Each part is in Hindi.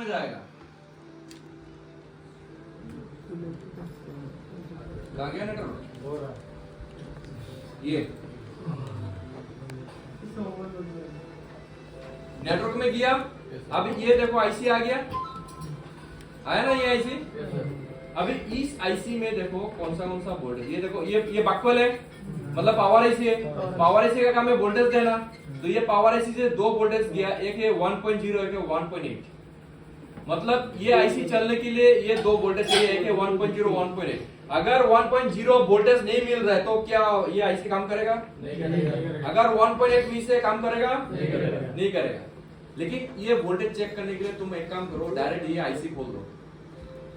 में जाएगा? कहाँ गया नेटवर्क? ये नेटवर्क में गया। अब ये देखो आईसी आ गया, आया ना ये आईसी। अभी इस आईसी में देखो कौन सा वोल्टेज, ये देखो ये बकवल है, मतलब पावर आईसी है। पावर आईसी का काम है वोल्टेज देना, तो ये पावर आईसी से दो वोल्टेज गया, एक है 1.0 एक है 1.8। मतलब ये आईसी चलने के लिए ये दो वोल्टेज चाहिए, एक है 1.0 1.8। अगर 1.0 वोल्टेज नहीं मिल रहा है तो क्या ये आईसी काम करेगा? नहीं करेगा। अगर 1.8 वी से काम करेगा? नहीं करेगा। लेकिन ये वोल्टेज चेक करने के लिए तुम एक काम करो, डायरेक्ट ये आईसी खोल दो।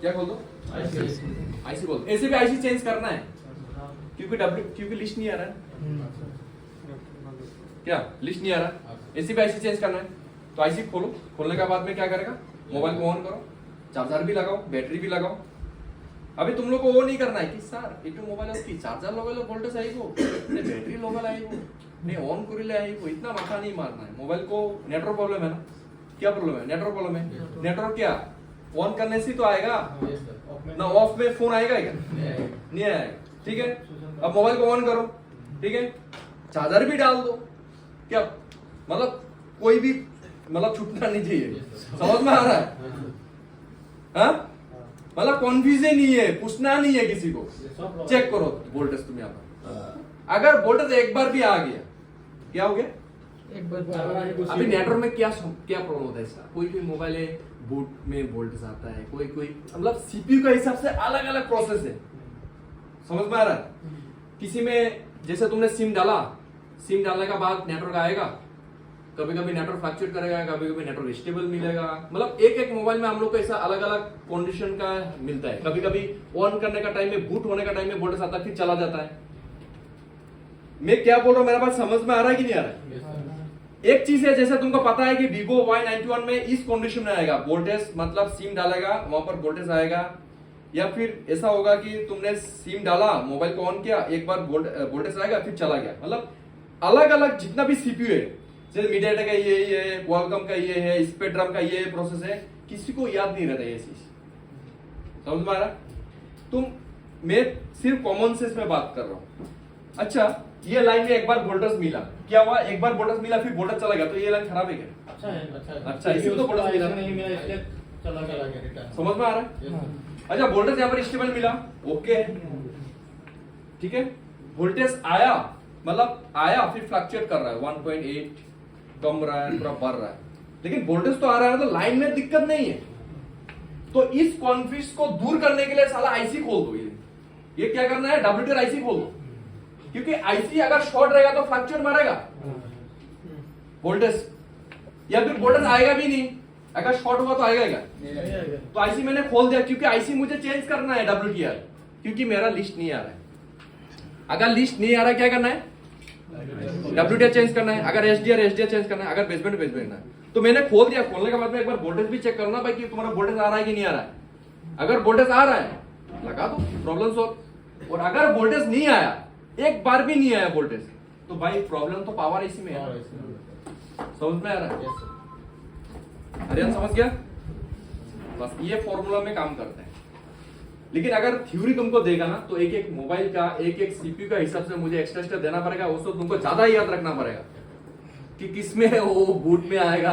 क्या खोल दो? आईसी खोल दो। ऐसे भी आईसी चेंज करना है क्योंकि लिस्ट नहीं आ रहा है। क्या लिस्ट नहीं आ रहा? ऐसे भी आईसी चेंज करना है तो आईसी खोलो। खोलने के बाद में क्या करेगा? मोबाइल को ऑन करो, चार्जर भी लगाओ, बैटरी भी लगाओ। अभी तुम लोग को वो नहीं करना है कि सर ये मोबाइल की चार्जर लगालो वोल्टेज आएगो, ने बैटरी लगाला आएगो, ने ऑन करिले आएगो, इतना माथा नहीं मारना है। मोबाइल को नेटवर्क प्रॉब्लम है ना? क्या प्रॉब्लम है? नेटवर्क प्रॉब्लम है। नेटवर्क क्या ऑन करने से तो आएगा ना, ऑफ में फोन आएगा क्या? नहीं आएगा। ठीक है, अब मोबाइल को ऑन करो, ठीक है, चार्जर भी डाल दो। क्या मतलब कोई भी मतलब छूटना नहीं चाहिए। समझ में आ रहा है? हाँ, मतलब कॉन्फ्यूजन नहीं है, पूछना नहीं है किसी को। चेक करो वोल्टेज तुम यहाँ पर। अगर वोल्टेज एक बार भी आ गया, क्या हो गया? एक बार। अभी नेटवर्क में क्या प्रॉब्लम होता है इसका? कोई मोबाइल है बूट में वोल्टेज आता है, कोई मतलब सीपीयू का हिसाब से अलग अलग प्रोसेस है। समझ में आ रहा है? किसी में जैसे तुमने सिम डाला, सिम डालने का बाद नेटवर्क आएगा, कभी कभी नेटवर्क फ्लक्चुएट करेगा, कभी कभी नेटवर्क स्टेबल मिलेगा। मतलब एक मोबाइल में हम लोग को ऐसा अलग अलग कंडीशन का मिलता है। कभी कभी ऑन करने का टाइम में, बूट होने का टाइम में वोल्टेज आता है, फिर चला जाता है। मैं क्या बोल रहा हूं, मेरा बात समझ में आ रहा है कि नहीं आ रहा है? एक चीज है, जैसे तुमको पता है कि Vivo Y91 में इस कंडीशन में आएगा वोल्टेज, मतलब सिम डालेगा वहां पर वोल्टेज आएगा। या फिर ऐसा होगा कि तुमने सिम डाला, मोबाइल को ऑन किया, एक बार वोल्टेज आएगा फिर चला गया। मतलब अलग अलग जितना भी सीपीयू है, जैसे मीडियाटेक का ये है, क्वालकॉम का ये है, स्पेक्ट्रम का ये प्रोसेस है, किसी को याद नहीं रहता ये चीज। समझ में आ रहा? मैं सिर्फ कॉमन सेंस में बात कर रहा हूं। अच्छा, ये लाइन में एक बार वोल्टेज मिला, क्या हुआ? एक बार वोल्टेज मिला फिर वोल्टेज चला गया, तो ये लाइन खराब है क्या? अच्छा इसी तो वोल्टेज मिला नहीं मिला इसलिए चला गया। समझ में आ रहा है? अच्छा, वोल्टेज यहाँ पर स्टेबल मिला, ओके, ठीक है। वोल्टेज आया, मतलब आया फिर फ्लक्चुएट कर रहा है, 1.8 कम रहा है, पूरा बढ़ रहा है, लेकिन वोल्टेज तो आ रहा है, तो लाइन में दिक्कत नहीं है। तो इस कॉन्फ्यूज को दूर करने के लिए साला आईसी खोल दो। ये क्या करना है? WTR आईसी खोल दो, क्योंकि आईसी अगर शॉर्ट रहेगा तो फ्लक्चुएट मारेगा वोल्टेज, या फिर वोल्टेज आएगा भी नहीं। अगर शॉर्ट हुआ तो आएगा क्या? तो आईसी मैंने खोल दिया, क्योंकि आईसी मुझे चेंज करना है WTR, क्योंकि मेरा लिस्ट नहीं आ रहा है। अगर लिस्ट नहीं आ रहा क्या करना है? WTR चेंज करना है। अगर SDR चेंज करना है। अगर बेसमेंट है। तो मैंने खोल दिया। खोलने के बाद में एक बार वोल्टेज भी चेक करना भाई कि तुम्हारा वोल्टेज आ रहा है कि नहीं आ रहा है। अगर वोल्टेज आ रहा है लगा दो, प्रॉब्लम सॉल्व। और अगर वोल्टेज नहीं आया, एक बार भी नहीं आया वोल्टेज, तो भाई प्रॉब्लम तो पावर आईसी में है। समझ में आ रहा है? अरियन समझ गया? बस ये फॉर्मूला में काम करते हैं। लेकिन अगर थ्योरी तुमको देगा ना, तो एक एक मोबाइल का, एक एक सीपीयू का हिसाब से मुझे एक्स्ट्रा देना पड़ेगा। उसको तुमको ज्यादा याद रखना पड़ेगा कि किसमें वो बूट में आएगा,